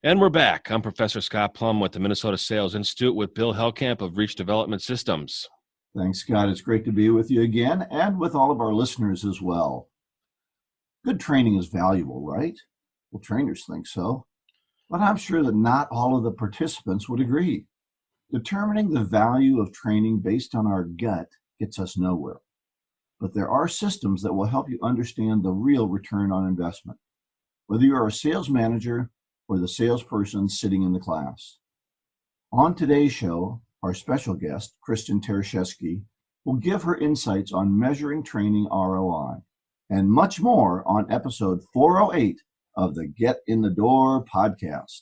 And we're back. I'm Professor Scott Plum with the Minnesota Sales Institute with Bill Hellkamp of Reach Development Systems. Thanks, Scott. It's great to be with you again and with all of our listeners as well. Good training is valuable, right? Well, trainers think so. But I'm sure that not all of the participants would agree. Determining the value of training based on our gut gets us nowhere. But there are systems that will help you understand the real return on investment, whether you are a sales manager or the salesperson sitting in the class. On today's show, our special guest, Kristen Taraszewski, will give her insights on measuring training ROI and much more on episode 408 of the Get in the Door podcast.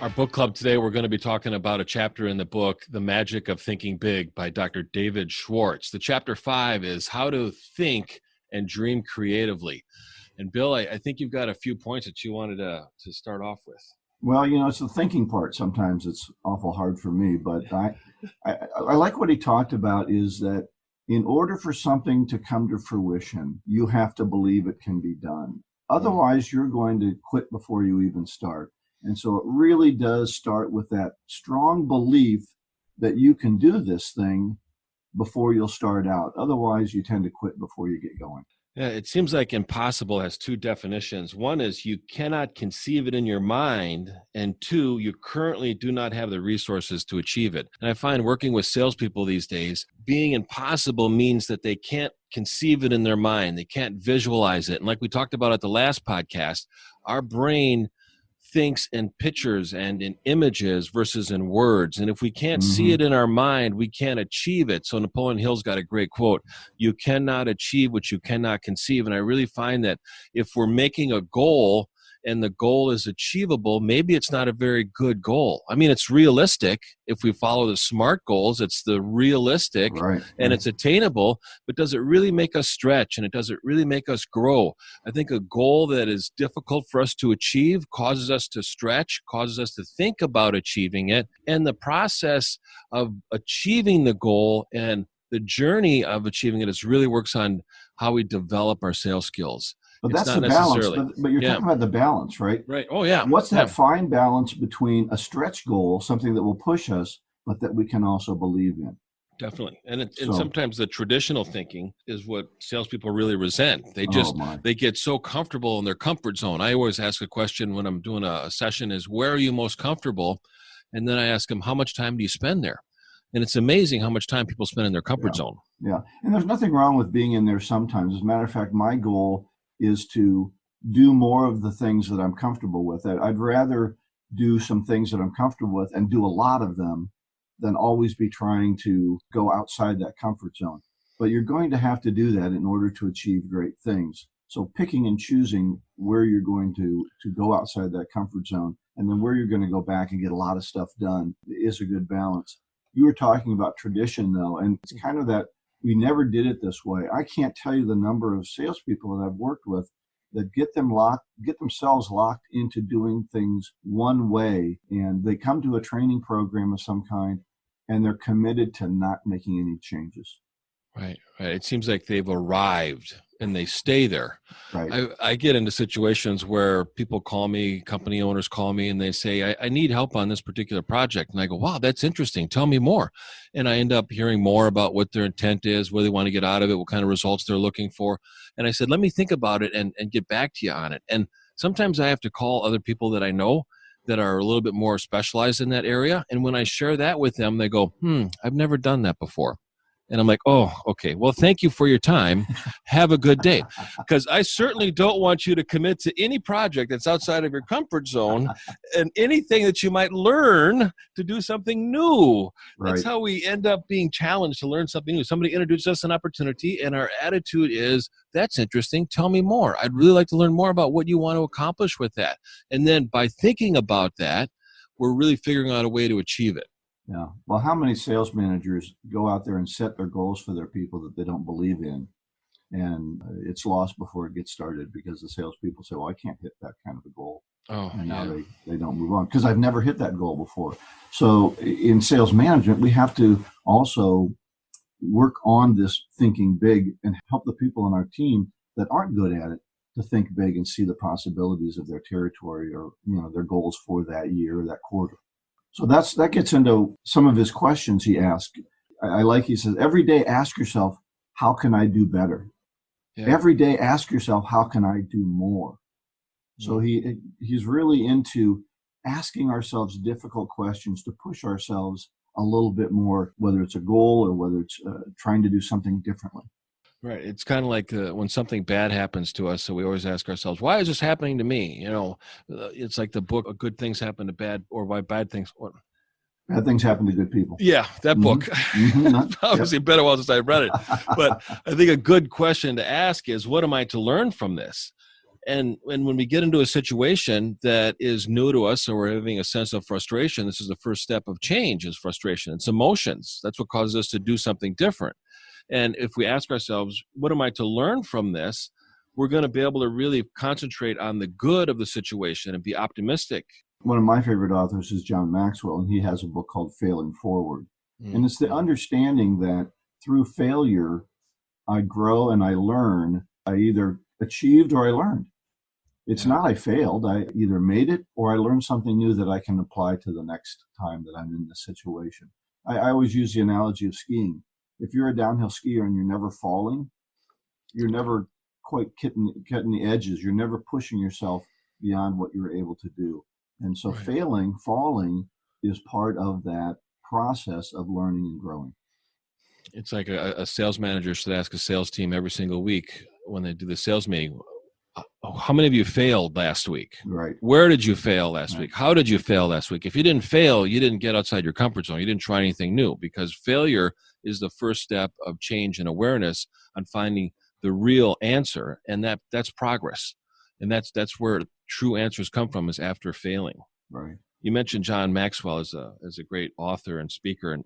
Our book club today, we're going to be talking about a chapter in the book, The Magic of Thinking Big by Dr. David Schwartz. The chapter 5 is how to think and dream creatively. And Bill, I think you've got a few points that you wanted to start off with. Well, it's the thinking part. Sometimes it's awful hard for me, but I like what he talked about is that in order for something to come to fruition, you have to believe it can be done. Otherwise, you're going to quit before you even start. And so it really does start with that strong belief that you can do this thing before you'll start out. Otherwise, you tend to quit before you get going. Yeah, it seems like impossible has two definitions. One is you cannot conceive it in your mind, and two, you currently do not have the resources to achieve it. And I find working with salespeople these days, being impossible means that they can't conceive it in their mind. They can't visualize it. And like we talked about at the last podcast, our brain thinks in pictures and in images versus in words. And if we can't see it in our mind, we can't achieve it. So Napoleon Hill's got a great quote, you cannot achieve what you cannot conceive. And I really find that if we're making a goal and the goal is achievable, maybe it's not a very good goal. I mean, it's realistic. If we follow the SMART goals, it's the realistic and it's attainable, but does it really make us stretch and does it really make us grow? I think a goal that is difficult for us to achieve causes us to stretch, causes us to think about achieving it. And the process of achieving the goal and the journey of achieving it is really works on how we develop our sales skills. But that's the balance. But you're talking about the balance, right? Right. Oh, yeah. What's that fine balance between a stretch goal, something that will push us, but that we can also believe in? Definitely. And sometimes the traditional thinking is what salespeople really resent. They get so comfortable in their comfort zone. I always ask a question when I'm doing a session is, where are you most comfortable? And then I ask them, how much time do you spend there? And it's amazing how much time people spend in their comfort zone. Yeah. And there's nothing wrong with being in there sometimes. As a matter of fact, my goal is to do more of the things that I'm comfortable with. I'd rather do some things that I'm comfortable with and do a lot of them than always be trying to go outside that comfort zone. But you're going to have to do that in order to achieve great things. So picking and choosing where you're going to go outside that comfort zone and then where you're going to go back and get a lot of stuff done is a good balance. You were talking about tradition, though, and it's kind of that we never did it this way. I can't tell you the number of salespeople that I've worked with that get themselves locked into doing things one way, and they come to a training program of some kind, and they're committed to not making any changes. Right. It seems like they've arrived and they stay there. Right. I get into situations where people call me, company owners call me, and they say, I need help on this particular project. And I go, wow, that's interesting. Tell me more. And I end up hearing more about what their intent is, what they want to get out of it, what kind of results they're looking for. And I said, let me think about it and get back to you on it. And sometimes I have to call other people that I know that are a little bit more specialized in that area. And when I share that with them, they go, I've never done that before. And I'm like, oh, okay. Well, thank you for your time. Have a good day. Because I certainly don't want you to commit to any project that's outside of your comfort zone and anything that you might learn to do something new. Right. That's how we end up being challenged to learn something new. Somebody introduces us an opportunity and our attitude is, that's interesting. Tell me more. I'd really like to learn more about what you want to accomplish with that. And then by thinking about that, we're really figuring out a way to achieve it. Yeah. Well, how many sales managers go out there and set their goals for their people that they don't believe in? And it's lost before it gets started because the salespeople say, well, I can't hit that kind of a goal. Oh, and now they don't move on because I've never hit that goal before. So in sales management, we have to also work on this thinking big and help the people on our team that aren't good at it to think big and see the possibilities of their territory or, their goals for that year or that quarter. So that gets into some of his questions he asked. He says, every day ask yourself, how can I do better? Yeah. Every day ask yourself, how can I do more? So he's really into asking ourselves difficult questions to push ourselves a little bit more, whether it's a goal or whether it's trying to do something differently. Right. It's kind of like when something bad happens to us. So we always ask ourselves, why is this happening to me? It's like the book, Good Things Happen to Bad, or Why Bad Things. Bad things happen to good people. Yeah, that book. Obviously been a while since I read it. But I think a good question to ask is, what am I to learn from this? And when we get into a situation that is new to us or we're having a sense of frustration, this is the first step of change, is frustration. It's emotions. That's what causes us to do something different. And if we ask ourselves, what am I to learn from this? We're going to be able to really concentrate on the good of the situation and be optimistic. One of my favorite authors is John Maxwell, and he has a book called Failing Forward. And it's the understanding that through failure, I grow and I learn. I either achieved or I learned. It's not I failed. I either made it or I learned something new that I can apply to the next time that I'm in this situation. I always use the analogy of skiing. If you're a downhill skier and you're never falling, you're never quite cutting the edges. You're never pushing yourself beyond what you're able to do. And so falling is part of that process of learning and growing. It's like a sales manager should ask a sales team every single week when they do the sales meeting, how many of you failed last week? Right. Where did you fail last week? How did you fail last week? If you didn't fail, you didn't get outside your comfort zone. You didn't try anything new, because failure is the first step of change and awareness on finding the real answer. And that's progress. And that's where true answers come from, is after failing. Right. You mentioned John Maxwell as a great author and speaker. And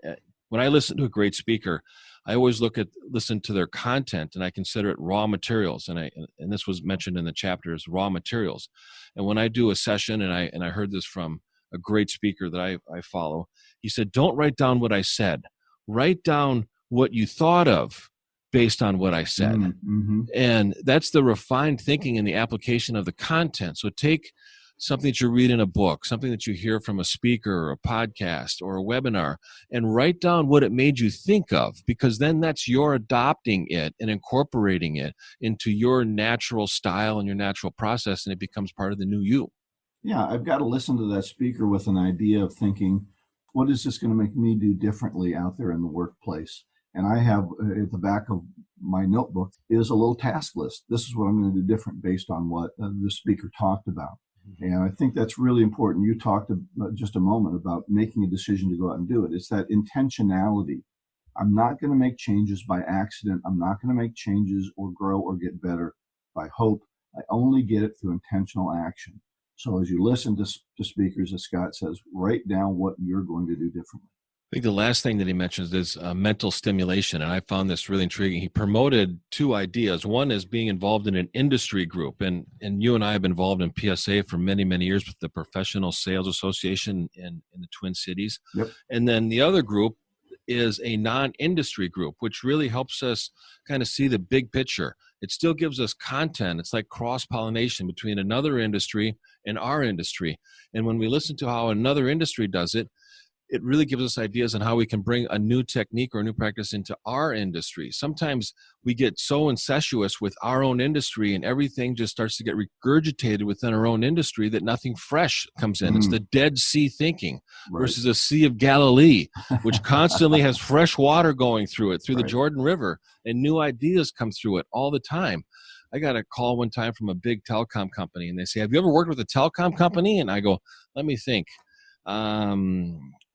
when I listen to a great speaker, I always listen to their content, and I consider it raw materials. And this was mentioned in the chapter as raw materials. And when I do a session, and I heard this from a great speaker that I follow, he said, don't write down what I said. Write down what you thought of based on what I said. Mm-hmm. And that's the refined thinking and the application of the content. So take something that you read in a book, something that you hear from a speaker or a podcast or a webinar, and write down what it made you think of, because then that's your adopting it and incorporating it into your natural style and your natural process, and it becomes part of the new you. Yeah, I've got to listen to that speaker with an idea of thinking, what is this going to make me do differently out there in the workplace? And I have at the back of my notebook is a little task list. This is what I'm going to do different based on what the speaker talked about. And I think that's really important. You talked just a moment about making a decision to go out and do it. It's that intentionality. I'm not going to make changes by accident. I'm not going to make changes or grow or get better by hope. I only get it through intentional action. So as you listen to speakers, as Scott says, write down what you're going to do differently. I think the last thing that he mentions is mental stimulation, and I found this really intriguing. He promoted two ideas. One is being involved in an industry group, and you and I have been involved in PSA for many, many years with the Professional Sales Association in the Twin Cities. Yep. And then the other group is a non-industry group, which really helps us kind of see the big picture. It still gives us content. It's like cross-pollination between another industry and our industry. And when we listen to how another industry does it, it really gives us ideas on how we can bring a new technique or a new practice into our industry. Sometimes we get so incestuous with our own industry and everything just starts to get regurgitated within our own industry that nothing fresh comes in. It's the Dead Sea thinking versus the Sea of Galilee, which constantly has fresh water going through it, through the Jordan River, and new ideas come through it all the time. I got a call one time from a big telecom company, and they say, have you ever worked with a telecom company? And I go, let me think.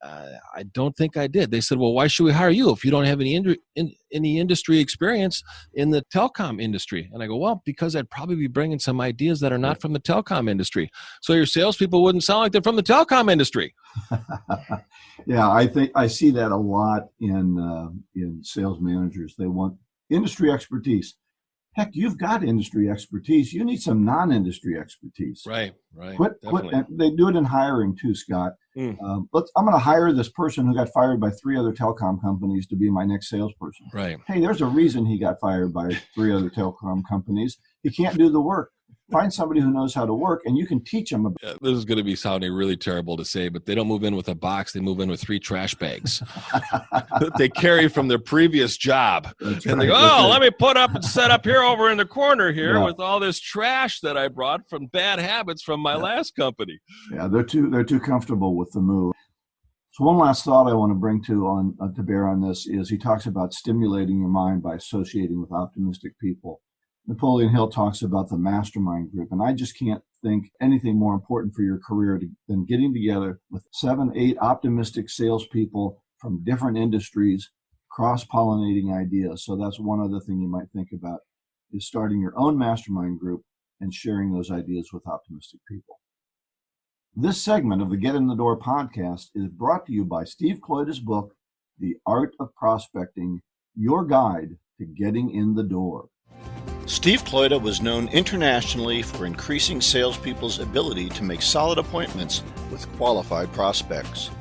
I don't think I did. They said, well, why should we hire you if you don't have any industry experience in the telecom industry? And I go, well, because I'd probably be bringing some ideas that are not from the telecom industry. So your salespeople wouldn't sound like they're from the telecom industry. Yeah, I think I see that a lot in sales managers. They want industry expertise. Heck, you've got industry expertise. You need some non-industry expertise. Right. Quit. And they do it in hiring too, Scott. I'm going to hire this person who got fired by 3 other telecom companies to be my next salesperson. Right. Hey, there's a reason he got fired by 3 other telecom companies. He can't do the work. Find somebody who knows how to work, and you can teach them. This is going to be sounding really terrible to say, but they don't move in with a box. They move in with 3 trash bags that they carry from their previous job. That's and right. they go, let me put up and set up here over in the corner here with all this trash that I brought from bad habits from my last company. Yeah, they're too comfortable with the move. So one last thought I want to bring to bear on this is he talks about stimulating your mind by associating with optimistic people. Napoleon Hill talks about the mastermind group, and I just can't think anything more important for your career than getting together with 7, 8 optimistic salespeople from different industries, cross-pollinating ideas. So that's one other thing you might think about, is starting your own mastermind group and sharing those ideas with optimistic people. This segment of the Get in the Door podcast is brought to you by Steve Kloida's book, The Art of Prospecting, Your Guide to Getting in the Door. Steve Kloida was known internationally for increasing salespeople's ability to make solid appointments with qualified prospects.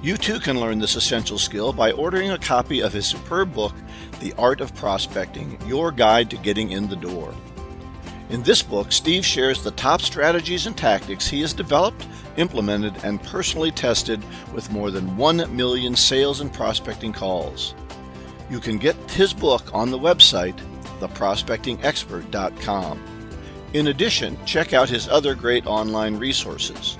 You too can learn this essential skill by ordering a copy of his superb book, The Art of Prospecting, Your Guide to Getting in the Door. In this book, Steve shares the top strategies and tactics he has developed, implemented, and personally tested with more than 1 million sales and prospecting calls. You can get his book on the website theprospectingexpert.com. In addition, check out his other great online resources.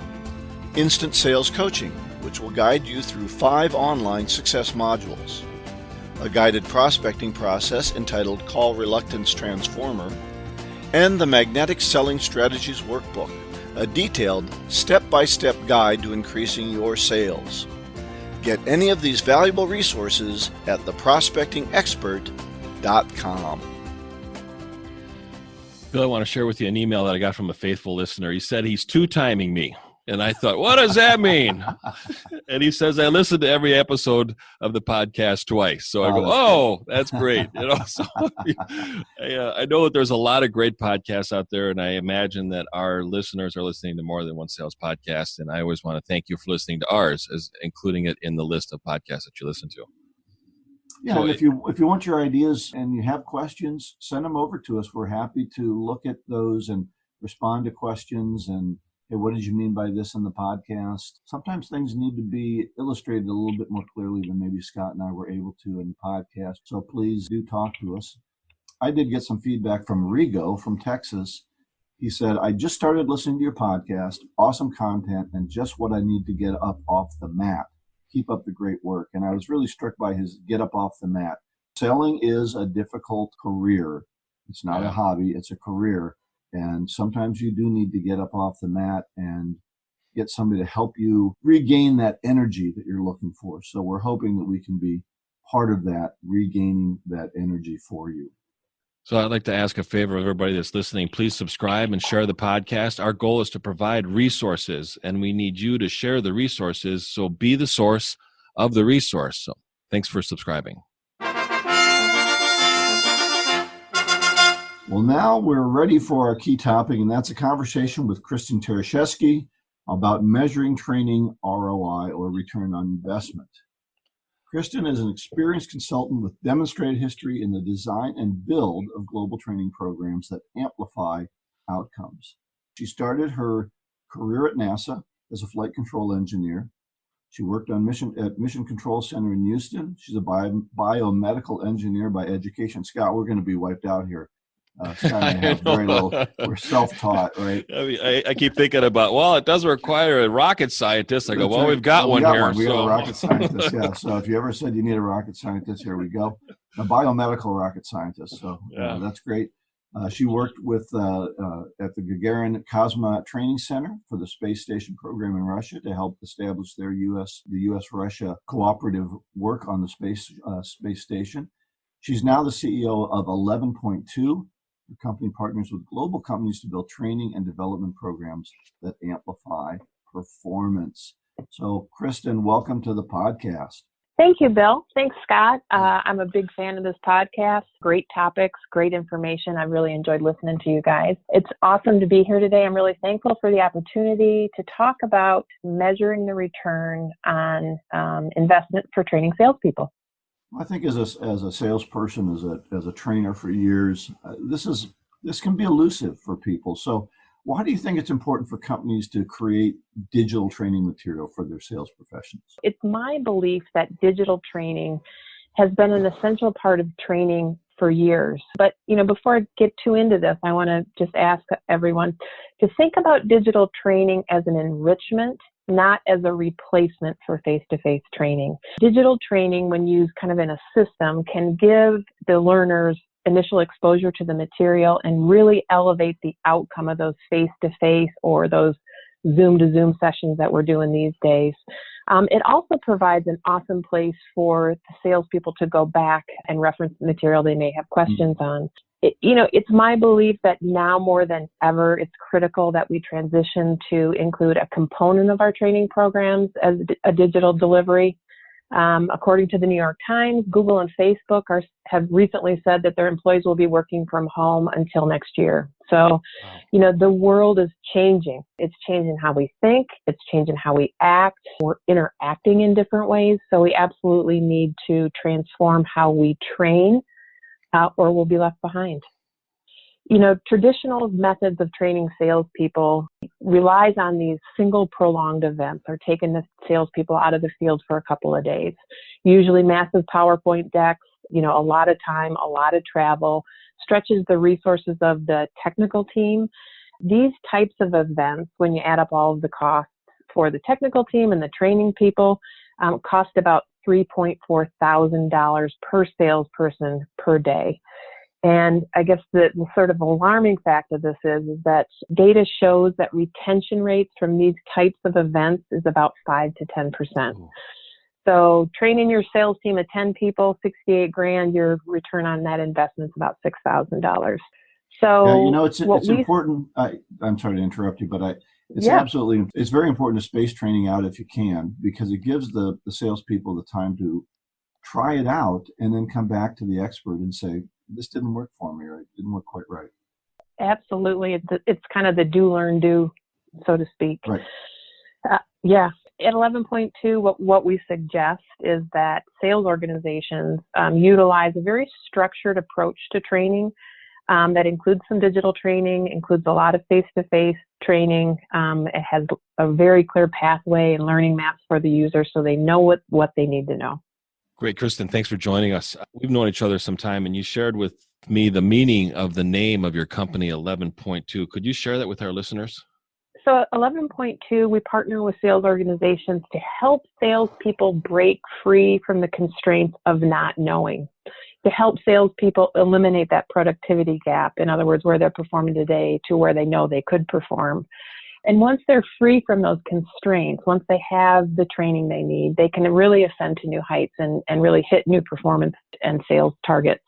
Instant Sales Coaching, which will guide you through 5 online success modules. A guided prospecting process entitled Call Reluctance Transformer. And the Magnetic Selling Strategies Workbook, a detailed step-by-step guide to increasing your sales. Get any of these valuable resources at theprospectingexpert.com. Bill, I want to share with you an email that I got from a faithful listener. He said he's 2-timing me. And I thought, what does that mean? And he says, I listened to every episode of the podcast twice. So I go, that's great. So I know that there's a lot of great podcasts out there, and I imagine that our listeners are listening to more than one sales podcast. And I always want to thank you for listening to ours, as including it in the list of podcasts that you listen to. Yeah, so, and if you want your ideas and you have questions, send them over to us. We're happy to look at those and respond to questions. And hey, what did you mean by this in the podcast? Sometimes things need to be illustrated a little bit more clearly than maybe Scott and I were able to in the podcast. So please do talk to us. I did get some feedback from Rigo from Texas. He said, I just started listening to your podcast. Awesome content and just what I need to get up off the mat. Keep up the great work. And I was really struck by his get up off the mat. Selling is a difficult career. It's not a hobby. It's a career. And sometimes you do need to get up off the mat and get somebody to help you regain that energy that you're looking for. So we're hoping that we can be part of that, regaining that energy for you. So I'd like to ask a favor of everybody that's listening. Please subscribe and share the podcast. Our goal is to provide resources, and we need you to share the resources. So be the source of the resource. So thanks for subscribing. Well, now we're ready for our key topic, and that's a conversation with Kristen Taraszewski about measuring training ROI, or return on investment. Kristen is an experienced consultant with demonstrated history in the design and build of global training programs that amplify outcomes. She started her career at NASA as a flight control engineer. She worked on Mission Control Center in Houston. She's a biomedical engineer by education. Scott, we're going to be wiped out here. Scott and I have very little. We're self-taught, right? I mean, I keep thinking about, well, it does require a rocket scientist. I go, well, we've got one here. We got a rocket scientist, yeah. So if you ever said you need a rocket scientist, here we go. A biomedical rocket scientist. So that's great. She worked with at the Gagarin Cosmonaut Training Center for the space station program in Russia to help establish their the U.S.-Russia cooperative work on the space station. She's now the CEO of 11.2. The company partners with global companies to build training and development programs that amplify performance. So, Kristen, welcome to the podcast. Thank you, Bill. Thanks, Scott. I'm a big fan of this podcast. Great topics, great information. I really enjoyed listening to you guys. It's awesome to be here today. I'm really thankful for the opportunity to talk about measuring the return on investment for training salespeople. I think as a salesperson, as a trainer for years, this can be elusive for people. So why do you think it's important for companies to create digital training material for their sales professionals? It's my belief that digital training has been an essential part of training for years. But, before I get too into this, I want to just ask everyone to think about digital training as an enrichment, not as a replacement for face-to-face training. Digital training, when used kind of in a system, can give the learners initial exposure to the material and really elevate the outcome of those face-to-face or those Zoom-to-Zoom sessions that we're doing these days. It also provides an awesome place for the salespeople to go back and reference the material they may have questions on. It's my belief that now more than ever, it's critical that we transition to include a component of our training programs as a digital delivery. According to the New York Times, Google and Facebook have recently said that their employees will be working from home until next year. So, the world is changing. It's changing how we think. It's changing how we act. We're interacting in different ways. So we absolutely need to transform how we train, or we'll be left behind. Traditional methods of training salespeople relies on these single prolonged events or taking the salespeople out of the field for a couple of days. Usually massive PowerPoint decks, a lot of time, a lot of travel, stretches the resources of the technical team. These types of events, when you add up all of the costs for the technical team and the training people, cost about $3.4 thousand per salesperson per day. And I guess the sort of alarming fact of this is that data shows that retention rates from these types of events is about 5 to 10%. Ooh. So training your sales team of 10 people, $68,000, your return on that investment is about $6,000. So it's important. I'm sorry to interrupt you, but it's very important to space training out if you can, because it gives the salespeople the time to try it out and then come back to the expert and say, this didn't work for me, or it didn't work quite right. Absolutely. It's kind of the do, learn, do, so to speak. Right. At 11.2, what we suggest is that sales organizations utilize a very structured approach to training that includes some digital training, includes a lot of face-to-face training. It has a very clear pathway and learning maps for the user so they know what they need to know. Great, Kristen. Thanks for joining us. We've known each other some time, and you shared with me the meaning of the name of your company, 11.2. Could you share that with our listeners? So 11.2, we partner with sales organizations to help salespeople break free from the constraints of not knowing, to help salespeople eliminate that productivity gap. In other words, where they're performing today to where they know they could perform. And once they're free from those constraints, once they have the training they need, they can really ascend to new heights and really hit new performance and sales targets.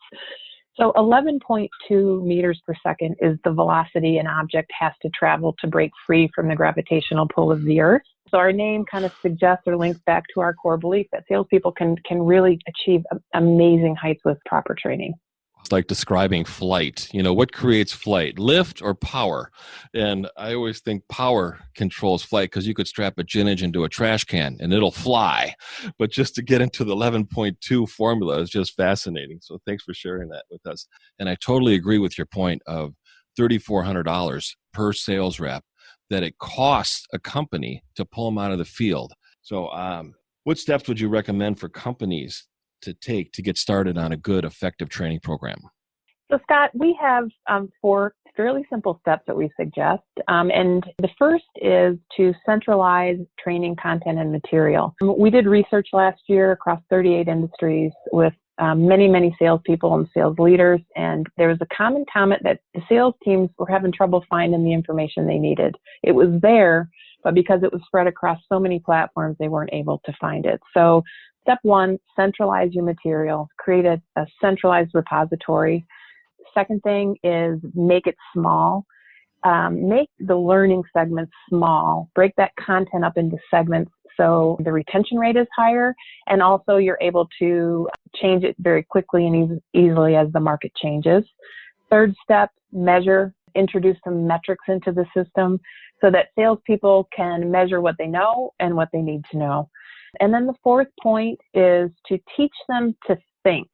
So 11.2 meters per second is the velocity an object has to travel to break free from the gravitational pull of the Earth. So our name kind of suggests or links back to our core belief that salespeople can really achieve amazing heights with proper training. It's like describing flight. What creates flight, lift or power? And I always think power controls flight, because you could strap a gin engine to a trash can and it'll fly. But just to get into the 11.2 formula is just fascinating. So thanks for sharing that with us. And I totally agree with your point of $3,400 per sales rep that it costs a company to pull them out of the field. So what steps would you recommend for companies to take to get started on a good, effective training program? So Scott, we have 4 fairly simple steps that we suggest. And the first is to centralize training content and material. We did research last year across 38 industries with many salespeople and sales leaders. And there was a common comment that the sales teams were having trouble finding the information they needed. It was there, but because it was spread across so many platforms, they weren't able to find it. So step 1, centralize your material, create a centralized repository. Second thing is make it small. Make the learning segments small. Break that content up into segments So the retention rate is higher, and also you're able to change it very quickly and easily as the market changes. Third step, measure, introduce some metrics into the system so that salespeople can measure what they know and what they need to know. And then the fourth point is to teach them to think.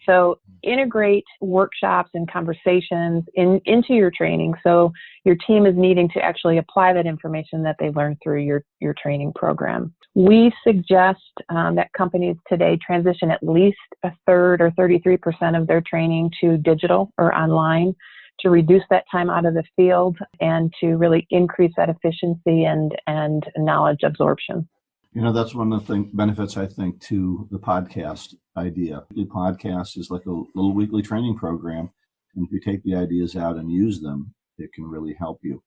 So integrate workshops and conversations into your training so your team is needing to actually apply that information that they learned through your training program. We suggest that companies today transition at least a third or 33% of their training to digital or online to reduce that time out of the field and to really increase that efficiency and knowledge absorption. That's one of the benefits, I think, to the podcast idea. The podcast is like a little weekly training program. And if you take the ideas out and use them, it can really help you.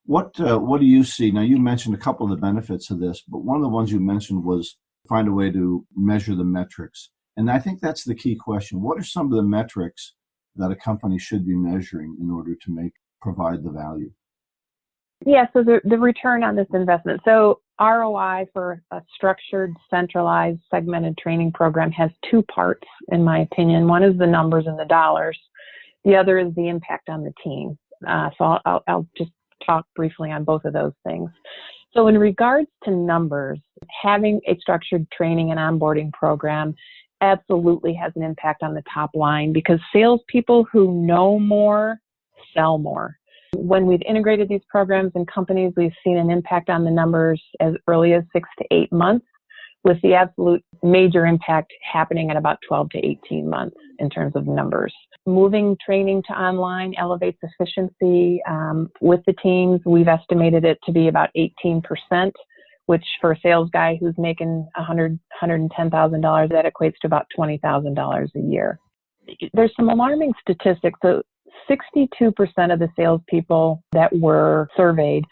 What do you see? Now, you mentioned a couple of the benefits of this, but one of the ones you mentioned was find a way to measure the metrics. And I think that's the key question. What are some of the metrics that a company should be measuring in order to provide the value? Yeah, so the return on this investment. So ROI for a structured, centralized, segmented training program has two parts, in my opinion. One is the numbers and the dollars. The other is the impact on the team. So I'll just talk briefly on both of those things. So in regards to numbers, having a structured training and onboarding program absolutely has an impact on the top line because salespeople who know more sell more. When we've integrated these programs in companies, we've seen an impact on the numbers as early as 6 to 8 months, with the absolute major impact happening at about 12 to 18 months in terms of numbers. Moving training to online elevates efficiency with the teams. We've estimated it to be about 18%, which for a sales guy who's making $110,000, that equates to about $20,000 a year. There's some alarming statistics. So 62% of the salespeople that were surveyed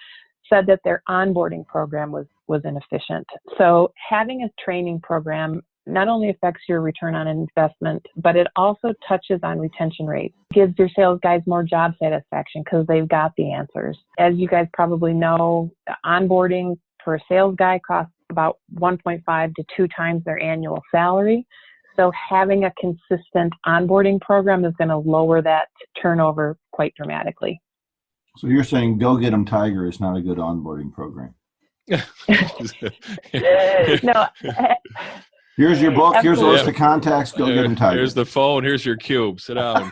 said that their onboarding program was inefficient. So having a training program not only affects your return on investment, but it also touches on retention rates. Gives your sales guys more job satisfaction because they've got the answers. As you guys probably know, onboarding for a sales guy costs about 1.5 to 2 times their annual salary. So having a consistent onboarding program is going to lower that turnover quite dramatically. So you're saying Go Get 'em Tiger is not a good onboarding program? No. Here's your book. Absolutely. Here's a list of contacts. Go Get 'em Tiger. Here's the phone. Here's your cube. Sit down.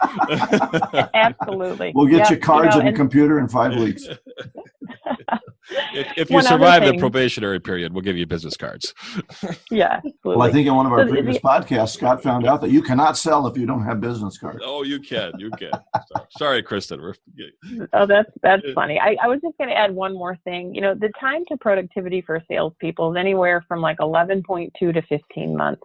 Absolutely. We'll get you cards and a computer in 5 weeks. If you survive the probationary period, we'll give you business cards. Yeah, absolutely. Well, I think in one of our previous podcasts, Scott found out that you cannot sell if you don't have business cards. Oh, you can. You can. Sorry, Kristen. Oh, that's funny. I was just going to add one more thing. The time to productivity for salespeople is anywhere from like 11.2 to 15 months.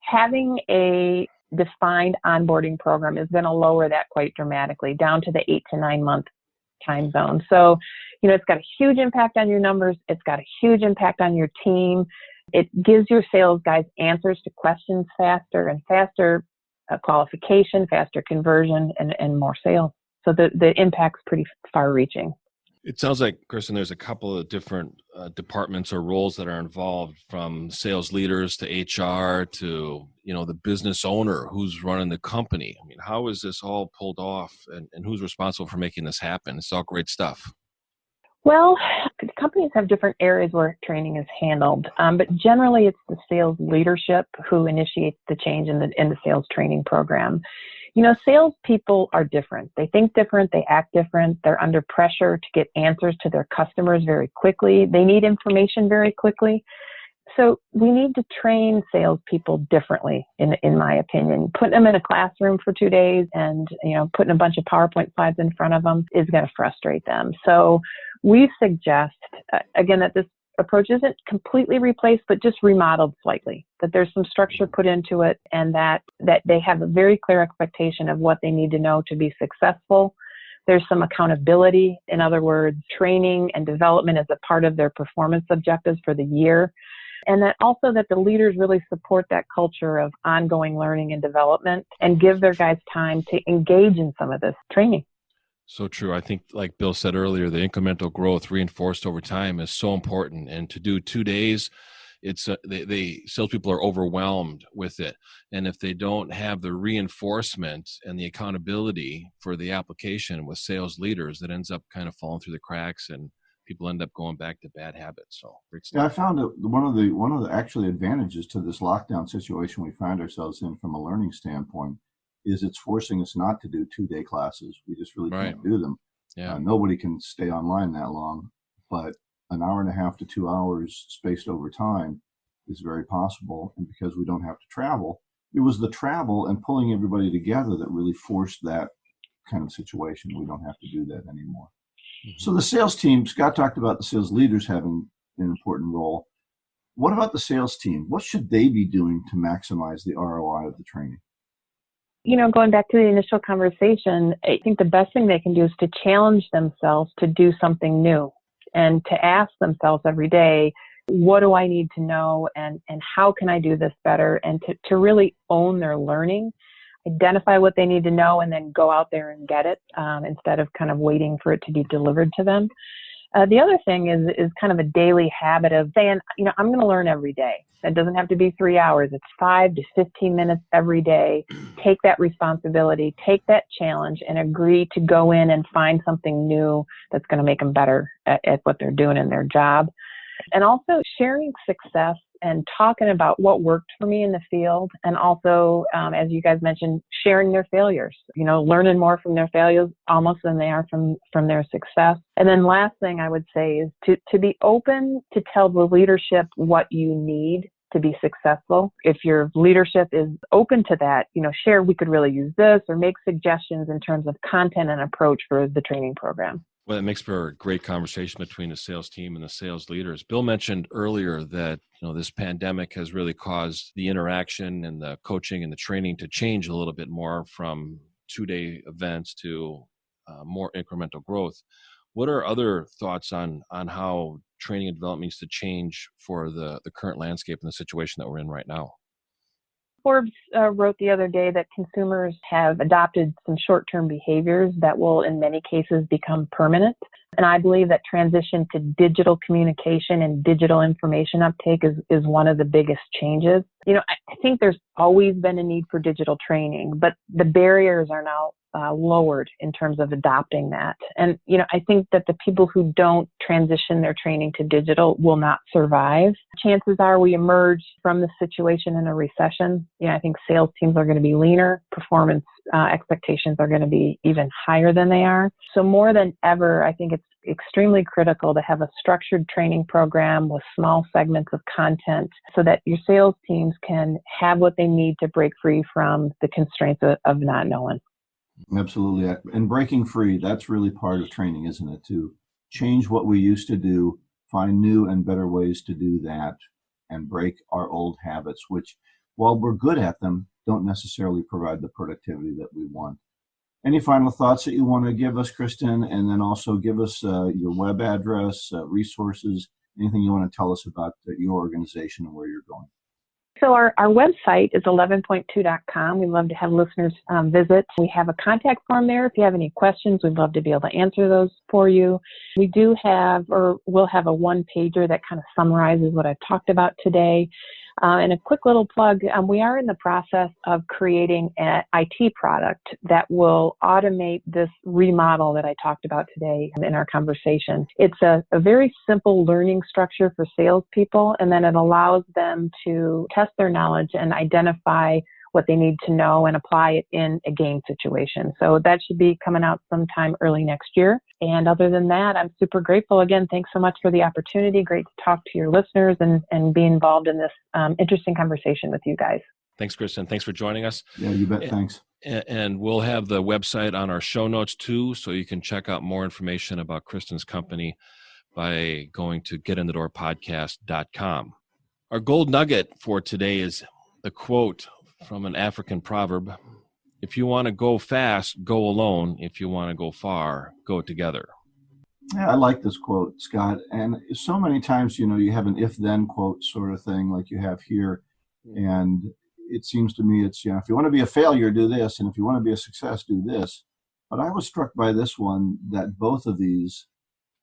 Having a defined onboarding program is going to lower that quite dramatically down to the 8 to 9 month time zone. So, it's got a huge impact on your numbers. It's got a huge impact on your team. It gives your sales guys answers to questions faster and faster qualification, faster conversion, and more sales. So the impact's pretty far reaching. It sounds like, Kristen, there's a couple of different departments or roles that are involved, from sales leaders to HR to, the business owner who's running the company. I mean, how is this all pulled off and who's responsible for making this happen? It's all great stuff. Well, companies have different areas where training is handled, but generally it's the sales leadership who initiates the change in the sales training program. Salespeople are different. They think different. They act different. They're under pressure to get answers to their customers very quickly. They need information very quickly. So we need to train salespeople differently, in my opinion. Putting them in a classroom for 2 days and, putting a bunch of PowerPoint slides in front of them is going to frustrate them. So we suggest, again, that this approach isn't completely replaced, but just remodeled slightly, that there's some structure put into it and that they have a very clear expectation of what they need to know to be successful. There's some accountability. In other words, training and development is a part of their performance objectives for the year. And that also that the leaders really support that culture of ongoing learning and development and give their guys time to engage in some of this training. So true. I think, like Bill said earlier, the incremental growth reinforced over time is so important. And to do 2 days, it's they salespeople are overwhelmed with it. And if they don't have the reinforcement and the accountability for the application with sales leaders, that ends up kind of falling through the cracks, and people end up going back to bad habits. So great stuff. Yeah, I found that one of the actually advantages to this lockdown situation we find ourselves in from a learning standpoint is it's forcing us not to do 2-day classes. We just really Right. can't do them. Yeah. Nobody can stay online that long, but an hour and a half to 2 hours spaced over time is very possible. And because we don't have to travel, it was the travel and pulling everybody together that really forced that kind of situation. We don't have to do that anymore. So the sales team, Scott talked about the sales leaders having an important role. What about the sales team? What should they be doing to maximize the ROI of the training? Going back to the initial conversation, I think the best thing they can do is to challenge themselves to do something new and to ask themselves every day, what do I need to know and how can I do this better? And to really own their learning, identify what they need to know, and then go out there and get it instead of kind of waiting for it to be delivered to them. The other thing is kind of a daily habit of saying, I'm going to learn every day. That doesn't have to be 3 hours. It's 5 to 15 minutes every day. Take that responsibility, take that challenge, and agree to go in and find something new that's going to make them better at what they're doing in their job. And also sharing success and talking about what worked for me in the field. And also, as you guys mentioned, sharing their failures, learning more from their failures almost than they are from their success. And then last thing I would say is to be open to tell the leadership what you need to be successful. If your leadership is open to that, share, we could really use this, or make suggestions in terms of content and approach for the training program. Well, it makes for a great conversation between the sales team and the sales leaders. Bill mentioned earlier that this pandemic has really caused the interaction and the coaching and the training to change a little bit more from 2-day events to more incremental growth. What are other thoughts on how training and development needs to change for the current landscape and the situation that we're in right now? Forbes wrote the other day that consumers have adopted some short-term behaviors that will, in many cases, become permanent. And I believe that transition to digital communication and digital information uptake is one of the biggest changes. I think there's always been a need for digital training, but the barriers are now lowered in terms of adopting that. And, I think that the people who don't transition their training to digital will not survive. Chances are we emerge from the situation in a recession. I think sales teams are going to be leaner. Performance expectations are going to be even higher than they are. So more than ever, I think it's extremely critical to have a structured training program with small segments of content so that your sales teams can have what they need to break free from the constraints of not knowing. Absolutely. And breaking free, that's really part of training, isn't it? To change what we used to do, find new and better ways to do that, and break our old habits, which, while we're good at them, don't necessarily provide the productivity that we want. Any final thoughts that you want to give us, Kristen? And then also give us your web address, resources, anything you want to tell us about your organization and where you're going. So our website is 11.2.com. We'd love to have listeners visit. We have a contact form there. If you have any questions, we'd love to be able to answer those for you. We do have, or we'll have, a one-pager that kind of summarizes what I've talked about today. And a quick little plug, we are in the process of creating an IT product that will automate this remodel that I talked about today in our conversation. It's a very simple learning structure for salespeople, and then it allows them to test their knowledge and identify what they need to know and apply it in a game situation. So that should be coming out sometime early next year. And other than that, I'm super grateful. Again, thanks so much for the opportunity. Great to talk to your listeners and be involved in this interesting conversation with you guys. Thanks, Kristen. Thanks for joining us. Yeah, you bet. Thanks. And we'll have the website on our show notes too, so you can check out more information about Kristen's company by going to getinthedoorpodcast.com. Our gold nugget for today is the quote from an African proverb: if you want to go fast, go alone. If you want to go far, go together. Yeah, I like this quote, Scott. And so many times, you have an if-then quote sort of thing like you have here. And it seems to me it's, if you want to be a failure, do this. And if you want to be a success, do this. But I was struck by this one, that both of these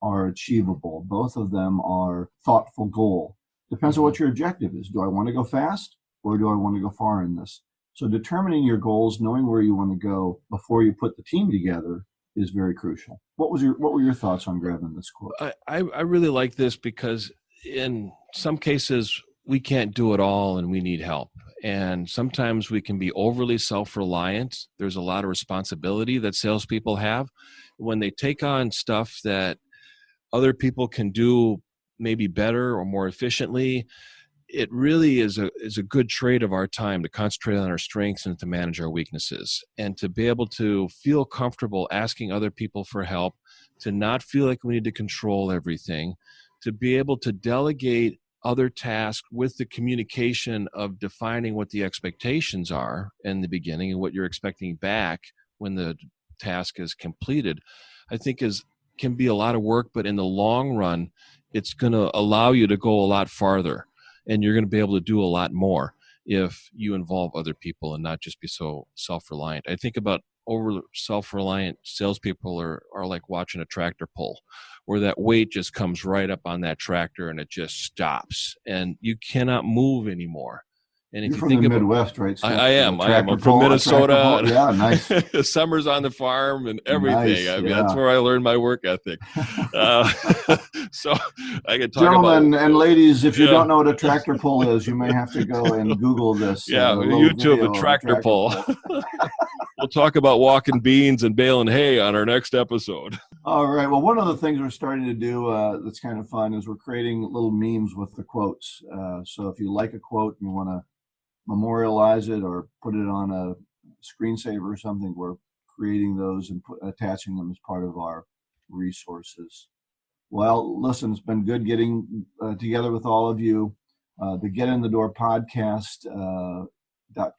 are achievable. Both of them are thoughtful goal. Depends on what your objective is. Do I want to go fast or do I want to go far in this? So determining your goals, knowing where you want to go before you put the team together is very crucial. What were your thoughts on grabbing this quote? I really like this because in some cases we can't do it all and we need help. And sometimes we can be overly self-reliant. There's a lot of responsibility that salespeople have. When they take on stuff that other people can do maybe better or more efficiently, it really is a good trade of our time to concentrate on our strengths and to manage our weaknesses, and to be able to feel comfortable asking other people for help, to not feel like we need to control everything, to be able to delegate other tasks with the communication of defining what the expectations are in the beginning and what you're expecting back when the task is completed, I think can be a lot of work, but in the long run, it's going to allow you to go a lot farther. And you're going to be able to do a lot more if you involve other people and not just be so self-reliant. I think about over self-reliant salespeople are like watching a tractor pull, where that weight just comes right up on that tractor and it just stops and you cannot move anymore. And if You're you from think the about, Midwest, right? So I am. I'm from Minnesota. Yeah, nice. Summers on the farm and everything. Nice, I mean, yeah. that's where I learned my work ethic. So I could talk Gentlemen about, and ladies, if you don't know what a tractor pull is, you may have to go and Google this. Yeah, YouTube, a tractor pull. We'll talk about walking beans and baling hay on our next episode. All right. Well, one of the things we're starting to do that's kind of fun is we're creating little memes with the quotes. So if you like a quote and you want to memorialize it or put it on a screensaver or something, we're creating those and attaching them as part of our resources. Well, listen, it's been good getting together with all of you. The Get in the Door podcast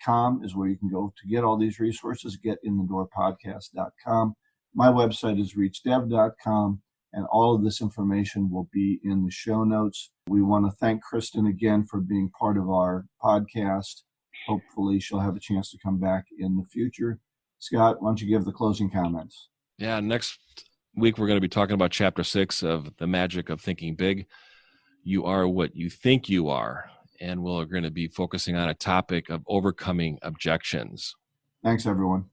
.com is where you can go to get all these resources, getinthedoorpodcast.com. My website is reachdev.com, and all of this information will be in the show notes. We want to thank Kristen again for being part of our podcast. Hopefully she'll have a chance to come back in the future. Scott, why don't you give the closing comments? Yeah, next week we're going to be talking about Chapter 6 of The Magic of Thinking Big. You are what you think you are. And we're going to be focusing on a topic of overcoming objections. Thanks, everyone.